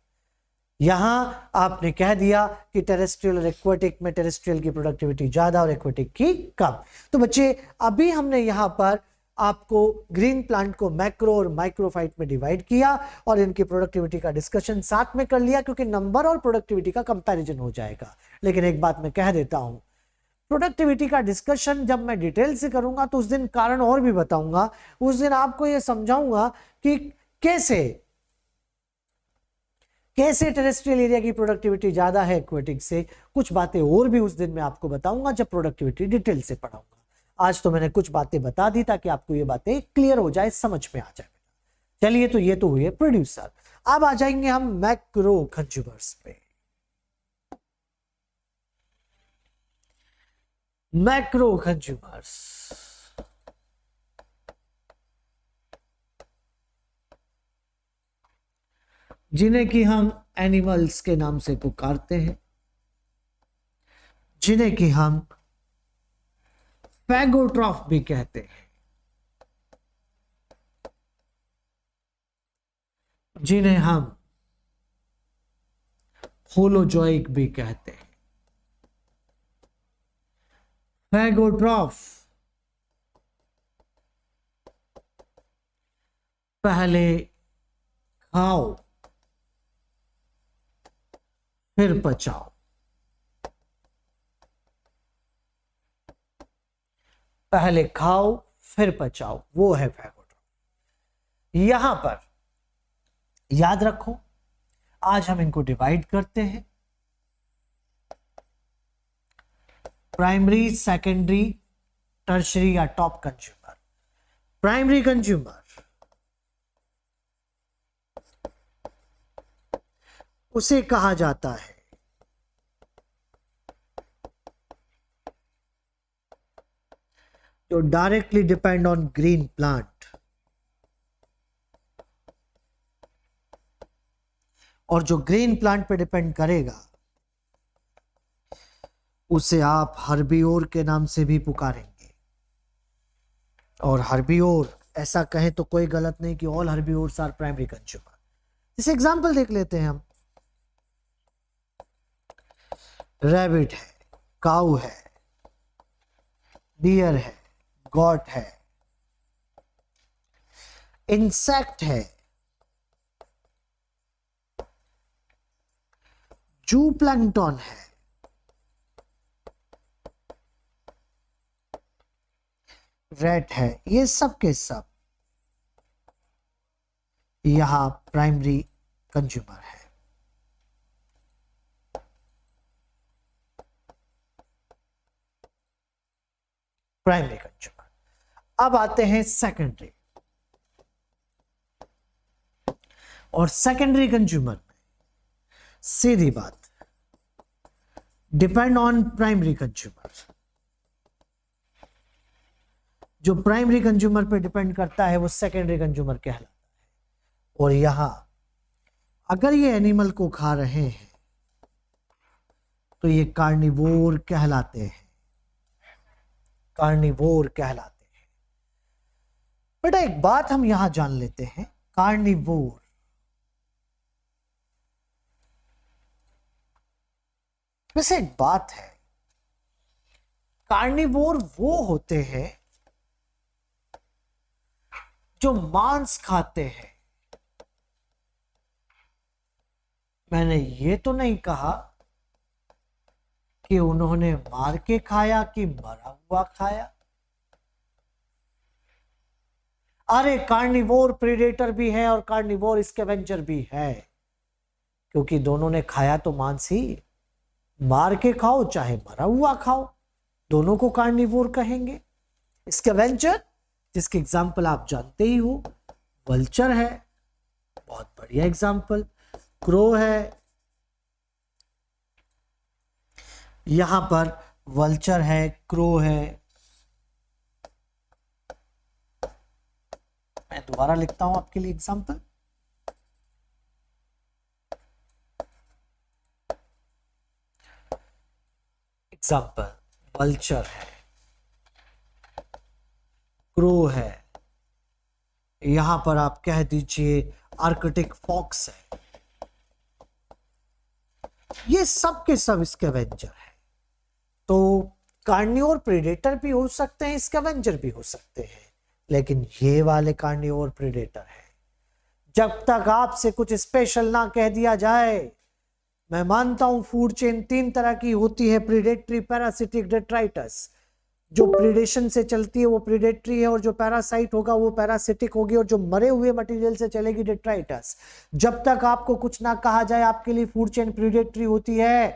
यहां आपने कह दिया कि टेरेस्ट्रियल और एक्वेटिक में टेरेस्ट्रियल की प्रोडक्टिविटी ज्यादा और एक्वेटिक की कम। तो बच्चे अभी हमने यहां पर आपको ग्रीन प्लांट को मैक्रो और माइक्रोफाइट में डिवाइड किया और इनकी प्रोडक्टिविटी का डिस्कशन साथ में कर लिया, क्योंकि नंबर और प्रोडक्टिविटी का कंपैरिजन हो जाएगा। लेकिन एक बात मैं कह देता हूं, प्रोडक्टिविटी का डिस्कशन जब मैं डिटेल से करूंगा तो उस दिन कारण और भी बताऊंगा। उस दिन आपको यह समझाऊंगा कि कैसे टेरेस्ट्रियल एरिया की प्रोडक्टिविटी ज्यादा है एक्वेटिक से। कुछ बातें और भी उस दिन मैं आपको बताऊंगा जब प्रोडक्टिविटी डिटेल से पढ़ाऊंगा। आज तो मैंने कुछ बातें बता दी ताकि आपको ये बातें क्लियर हो जाए, समझ में आ जाए। चलिए, तो ये तो हुए प्रोड्यूसर। अब आ जाएंगे हम मैक्रो कंज्यूमर्स पे। मैक्रो कंज्यूमर्स जिन्हें कि हम एनिमल्स के नाम से पुकारते हैं, जिन्हें कि हम फैगोट्रॉफ भी कहते हैं, जिन्हें हम होलोजोइक भी कहते हैं। फैगोट्रॉफ पहले खाओ फिर पचाओ। पहले खाओ फिर पचाओ, वो है फैगोट्रॉफ। यहां पर याद रखो, आज हम इनको डिवाइड करते हैं प्राइमरी, सेकेंडरी, टर्शरी या टॉप कंज्यूमर। प्राइमरी कंज्यूमर उसे कहा जाता है जो directly depend on green plant, और जो ग्रीन प्लांट पे डिपेंड करेगा उसे आप हर्बिओर के नाम से भी पुकारेंगे। और हर्बिओर ऐसा कहें तो कोई गलत नहीं कि ऑल हर्बिओर्स आर प्राइमरी कंज्यूमर। इस एग्जांपल देख लेते हैं हम। रैबिट है, काऊ है, डियर है, मैगॉट है, इंसेक्ट है, जूप्लैंक्टन है, रेट है, ये सब के सब यहां प्राइमरी कंज्यूमर है। Primary consumer. अब आते हैं सेकेंडरी, और सेकेंडरी कंज्यूमर में सीधी बात, डिपेंड ऑन प्राइमरी कंज्यूमर। जो प्राइमरी कंज्यूमर पे डिपेंड करता है वो सेकेंडरी कंज्यूमर कहलाता है। और यहां अगर ये एनिमल को खा रहे हैं तो ये कार्निवोर कहलाते हैं, कार्निवोर कहलाते हैं। बेटा एक बात हम यहां जान लेते हैं, कार्निवोर वैसे एक बात है, कार्निवोर वो होते हैं जो मांस खाते हैं। मैंने ये तो नहीं कहा कि उन्होंने मार के खाया कि मरा हुआ खाया। अरे कार्निवोर प्रेडेटर भी है और कार्निवोर स्कैवेंजर भी है, क्योंकि दोनों ने खाया तो मांस ही। मार के खाओ चाहे मरा हुआ खाओ, दोनों को कार्निवोर कहेंगे। स्कैवेंजर जिसके एग्जाम्पल आप जानते ही हो, वल्चर है, बहुत बढ़िया एग्जाम्पल, क्रो है, यहां पर वल्चर है, क्रो है। मैं दोबारा लिखता हूं आपके लिए एग्जाम्पल। एग्जाम्पल, वल्चर है, क्रो है, यहां पर आप कह दीजिए आर्कटिक फॉक्स है। ये सब के सब स्कैवेंजर है। तो कार्निवोर प्रेडेटर भी हो सकते हैं, स्कैवेंजर भी हो सकते हैं, लेकिन ये वाले कार्निवोर प्रेडेटर है। जब तक आपसे कुछ स्पेशल ना कह दिया जाए, मैं मानता हूं फूड चेन 3 तरह की होती है, प्रीडेटरी, पैरासिटिक, डेट्राइटस। जो प्रीडेशन से चलती है वो प्रीडेटरी है, और जो पैरासाइट होगा वो पैरासिटिक होगी, और जो मरे हुए मटेरियल से चलेगी डेट्राइटस। जब तक आपको कुछ ना कहा जाए आपके लिए फूड चेन प्रीडेटरी होती है,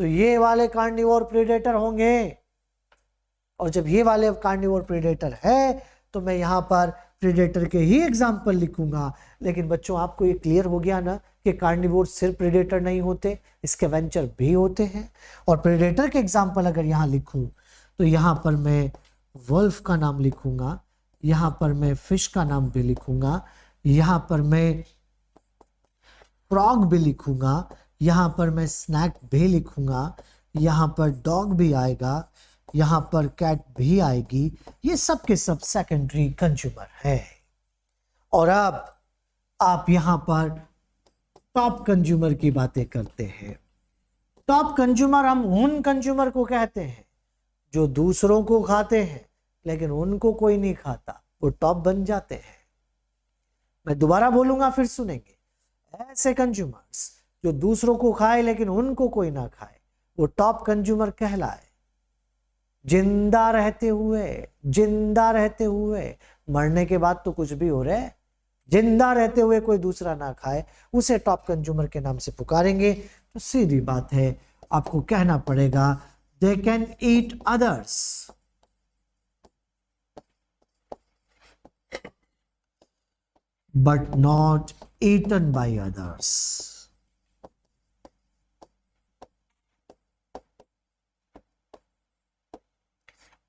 तो ये वाले कार्निवोर प्रीडेटर होंगे। और जब ये वाले कार्निवोर प्रीडेटर है तो मैं यहां पर प्रीडेटर के ही एग्जाम्पल लिखूंगा। लेकिन बच्चों आपको ये क्लियर हो गया ना कि कार्निवोर सिर्फ प्रीडेटर नहीं होते, स्कैवेंजर भी होते हैं। और प्रीडेटर के एग्जाम्पल अगर यहां लिखूं तो यहां पर मैं वुल्फ का नाम लिखूंगा, यहां पर मैं फिश का नाम भी लिखूंगा, यहां पर मैं फ्रॉग भी लिखूंगा, यहां पर मैं स्नैक भी लिखूंगा, यहां पर डॉग भी आएगा, यहां पर कैट भी आएगी। ये सब के सब सेकेंडरी कंज्यूमर है। और अब आप यहां पर टॉप कंज्यूमर की बातें करते हैं। टॉप कंज्यूमर हम उन कंज्यूमर को कहते हैं जो दूसरों को खाते हैं लेकिन उनको कोई नहीं खाता, वो टॉप बन जाते हैं। मैं दोबारा बोलूंगा, फिर सुनेंगे। ऐसे कंज्यूमर्स जो दूसरों को खाए लेकिन उनको कोई ना खाए, वो टॉप कंज्यूमर कहलाए। जिंदा रहते हुए, मरने के बाद तो कुछ भी हो रहा है, जिंदा रहते हुए कोई दूसरा ना खाए, उसे टॉप कंज्यूमर के नाम से पुकारेंगे। तो सीधी बात है, आपको कहना पड़ेगा they can eat others but not eaten by others।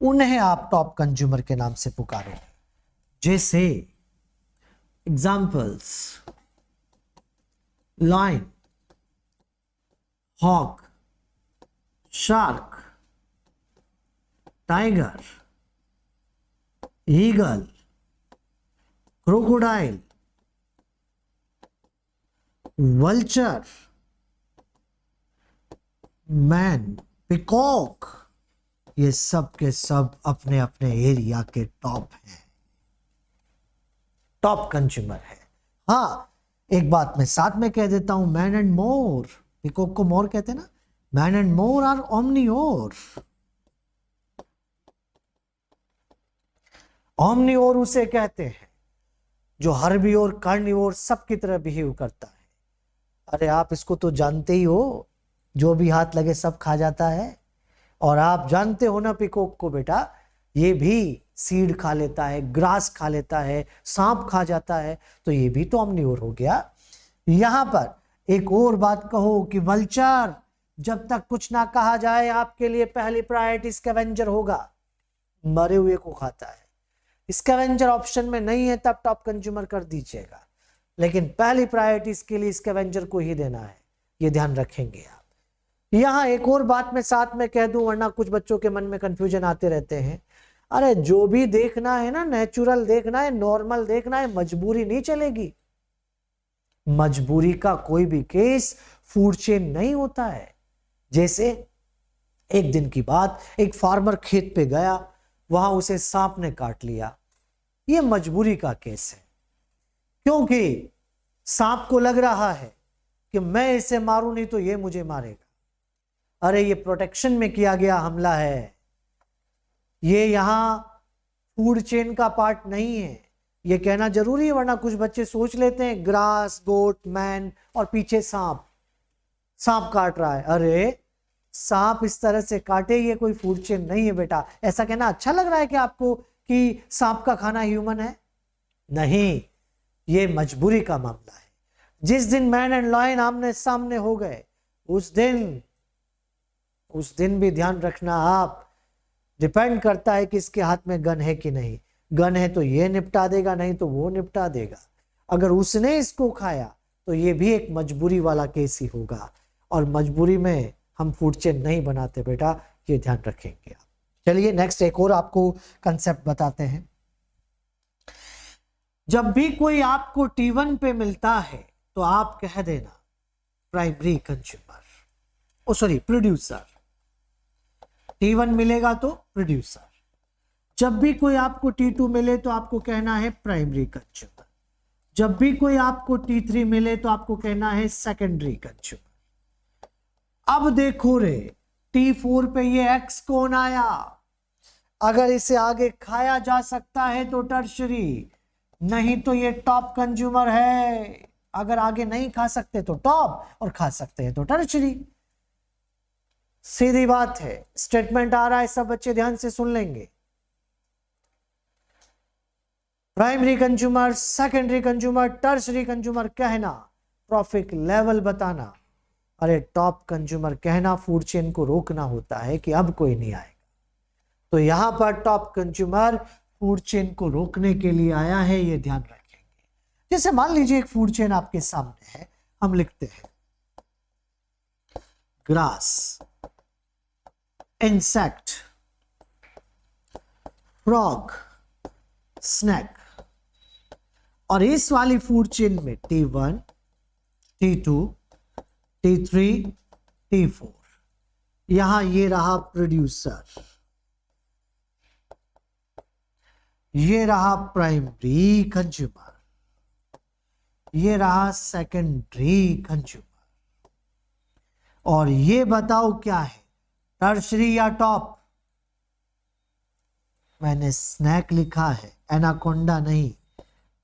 उन्हें आप टॉप कंज्यूमर के नाम से पुकारो। जैसे examples, lion, hawk, shark, tiger, eagle, crocodile, vulture, man, peacock, ये सब के सब अपने अपने एरिया के टॉप हैं, टॉप कंज्यूमर है। हाँ, एक बात मैं साथ में कह देता हूं, मैन एंड मोर, पीकॉक को मोर कहते हैं ना, मैन एंड मोर आर ओमनियोर। ओमनियोर उसे कहते हैं जो हर्बियोर, कार्निवोर सब की तरह बिहेव करता है। अरे आप इसको तो जानते ही हो, जो भी हाथ लगे सब खा जाता है। और आप जानते हो ना पीकॉक को बेटा, ये भी सीड खा लेता है, ग्रास खा लेता है, सांप खा जाता है, तो ये भी तो ओमनिवोर हो गया। यहां पर एक और बात कहो कि वल्चर जब तक कुछ ना कहा जाए आपके लिए पहली प्रायोरिटी स्कैवेंजर होगा, मरे हुए को खाता है। स्कैवेंजर ऑप्शन में नहीं है तब टॉप कंज्यूमर कर दीजिएगा, लेकिन पहली प्रायोरिटी के लिए स्कैवेंजर को ही देना है, ये ध्यान रखेंगे आप। यहां एक और बात मैं साथ में कह दूं, वरना कुछ बच्चों के मन में कंफ्यूजन आते रहते हैं। अरे जो भी देखना है ना, नेचुरल देखना है, नॉर्मल देखना है, मजबूरी नहीं चलेगी। मजबूरी का कोई भी केस फूड चेन नहीं होता है। जैसे एक दिन की बात, एक फार्मर खेत पे गया, वहां उसे सांप ने काट लिया, यह मजबूरी का केस है, क्योंकि सांप को लग रहा है कि मैं इसे मारूं नहीं तो ये मुझे मारेगा। अरे ये प्रोटेक्शन में किया गया हमला है, ये यहां फूड चेन का पार्ट नहीं है। ये कहना जरूरी है, वरना कुछ बच्चे सोच लेते हैं ग्रास, गोट, मैन और पीछे सांप, सांप काट रहा है। अरे सांप इस तरह से काटे, ये कोई फूड चेन नहीं है बेटा। ऐसा कहना अच्छा लग रहा है कि आपको कि सांप का खाना ह्यूमन है? नहीं, ये मजबूरी का मामला है। जिस दिन मैन एंड लॉयन आमने सामने हो गए, उस दिन भी ध्यान रखना आप, डिपेंड करता है कि इसके हाथ में गन है कि नहीं। गन है तो ये निपटा देगा, नहीं तो वो निपटा देगा। अगर उसने इसको खाया तो ये भी एक मजबूरी वाला केस ही होगा, और मजबूरी में हम फूड चेन नहीं बनाते बेटा, ये ध्यान रखेंगे आप। चलिए नेक्स्ट एक और आपको कंसेप्ट बताते हैं। जब भी कोई आपको T1 पे मिलता है तो आप कह देना प्राइमरी कंज्यूमर, ओ सॉरी प्रोड्यूसर। T1 मिलेगा तो प्रोड्यूसर। जब भी कोई आपको T2 मिले तो आपको कहना है प्राइमरी कंज्यूमर। जब भी कोई आपको T3 मिले तो आपको कहना है सेकेंडरी कंज्यूमर। अब देखो रे, T4 पे ये X कौन आया? अगर इसे आगे खाया जा सकता है तो टर्शरी, नहीं तो ये टॉप कंज्यूमर है। अगर आगे नहीं खा सकते तो टॉप, और खा सकते हैं तो टर्शरी। सीधी बात है। स्टेटमेंट आ रहा है, सब बच्चे ध्यान से सुन लेंगे। Primary consumer, secondary consumer, tertiary consumer कहना, प्रॉफिट लेवल बताना। अरे टॉप कंज्यूमर कहना फूड चेन को रोकना होता है कि अब कोई नहीं आएगा। तो यहां पर टॉप कंज्यूमर फूड चेन को रोकने के लिए आया है, ये ध्यान रखेंगे। जैसे मान लीजिए एक फूड चेन आपके सामने है, हम लिखते हैं ग्रास, इंसेक्ट, फ्रॉग, स्नैक। और इस वाली फूड चेन में T1, T2, T3, T4, यहां ये रहा प्रोड्यूसर, ये रहा प्राइमरी कंज्यूमर, ये रहा सेकेंडरी कंज्यूमर। और ये बताओ क्या है, टर्शरी या टॉप? मैंने स्नैक लिखा है, एनाकोंडा नहीं,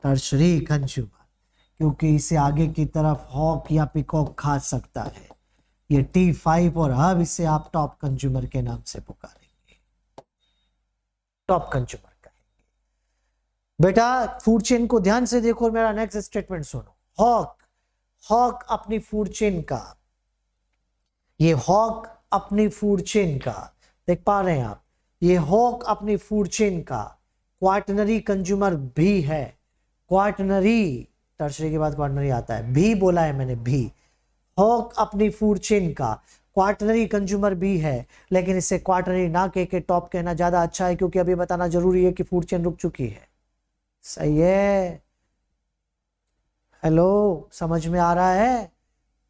टर्शरी कंज्यूमर, क्योंकि इसे आगे की तरफ हॉक या पिकॉक खा सकता है। ये T5, और अब इसे आप टॉप कंज्यूमर के नाम से पुकारेंगे, टॉप कंज्यूमर कहेंगे। बेटा फूड चेन को ध्यान से देखो और मेरा नेक्स्ट स्टेटमेंट सुनो। हॉक अपनी फूड चेन का, ये हॉक अपनी फूड चेन का, देख पा रहे हैं आप, ये हॉक अपनी फूड चेन का क्वाटनरी कंज्यूमर भी है। क्वाटनरी, टर्शरी के बाद क्वाटनरी आता है, भी बोला है मैंने, भी। हॉक अपनी फूड चेन का क्वाटनरी कंज्यूमर भी है, लेकिन इसे क्वाटनरी ना कह के टॉप कहना ज्यादा अच्छा है, क्योंकि अभी बताना जरूरी है कि फूड चेन रुक चुकी है। सही है? हेलो, समझ में आ रहा है?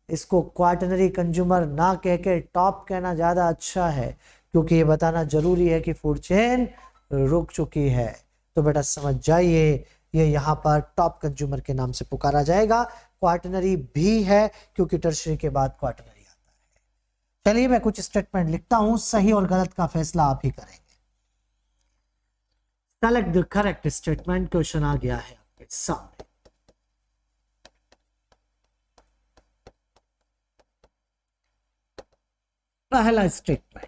इसको क्वाटनरी कंज्यूमर ना कह के टॉप कहना ज्यादा अच्छा है, क्योंकि ये बताना जरूरी है कि फूड चेन रुक चुकी है। तो बेटा समझ जाइए, ये यहाँ पर टॉप कंज्यूमर के नाम से पुकारा जाएगा। क्वार्टनरी भी है क्योंकि टर्शरी के बाद क्वार्टनरी आता है। चलिए मैं कुछ स्टेटमेंट लिखता हूं, सही और गलत का फैसला आप ही करेंगे। Select the correct statement. Question आ गया है आपके सामने। पहला statement,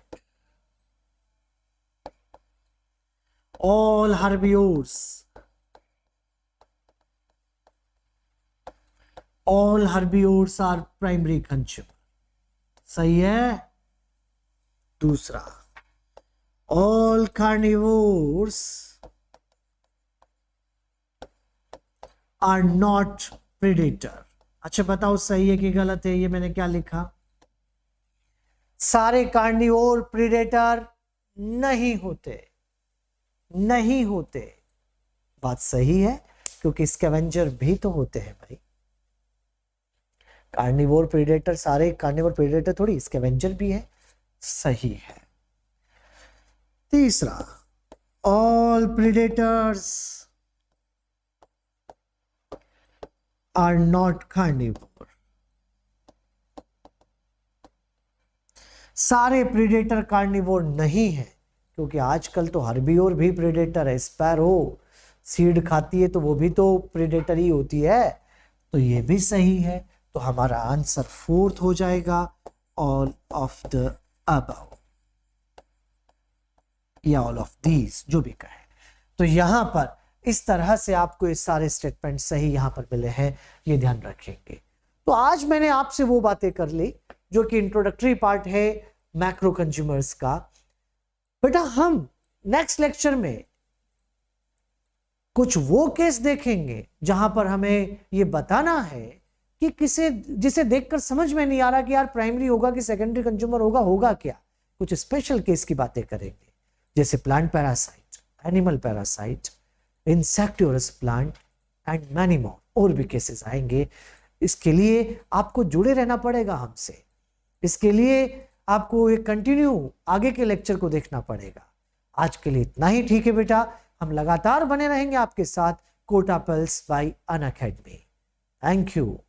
all herbivores are primary consumer, सही है। दूसरा, all carnivores are not predator। अच्छा बताओ सही है कि गलत है? ये मैंने क्या लिखा? सारे कार्निवोर प्रीडेटर नहीं होते, नहीं होते। बात सही है क्योंकि स्कैवेंजर भी तो होते हैं भाई। कार्निवोर प्रीडेटर, सारे कार्निवोर प्रीडेटर थोड़ी, स्कैवेंजर भी है। सही है। तीसरा, all predators are not carnivore. सारे प्रीडेटर कार्निवोर नहीं है क्योंकि आजकल तो हर्बिवोर भी प्रेडेटर है। स्पैरो सीड खाती है तो वो भी तो प्रेडेटर ही होती है। तो ये भी सही है। तो हमारा आंसर फोर्थ हो जाएगा, ऑल ऑफ द अबव या ऑल ऑफ दीज, जो भी कहे। तो यहां पर इस तरह से आपको ये सारे स्टेटमेंट सही यहां पर मिले हैं, ये ध्यान रखेंगे। तो आज मैंने आपसे वो बातें कर ली जो कि इंट्रोडक्टरी पार्ट है मैक्रो कंज्यूमर्स का। बेटा हम नेक्स्ट लेक्चर में कुछ वो केस देखेंगे जहां पर हमें ये बताना है कि किसे जिसे देखकर समझ में नहीं आ रहा कि यार प्राइमरी होगा कि सेकेंडरी कंज्यूमर होगा क्या। कुछ स्पेशल केस की बातें करेंगे, जैसे plant parasite, animal parasite, insectivorous plant and many more, और भी केसेस आएंगे। इसके लिए आपको जुड़े रहना पड़ेगा हमसे। इसके लिए आपको एक कंटिन्यू आगे के लेक्चर को देखना पड़ेगा। आज के लिए इतना ही ठीक है बेटा। हम लगातार बने रहेंगे आपके साथ Kota pulse by Unacademy. Thank you.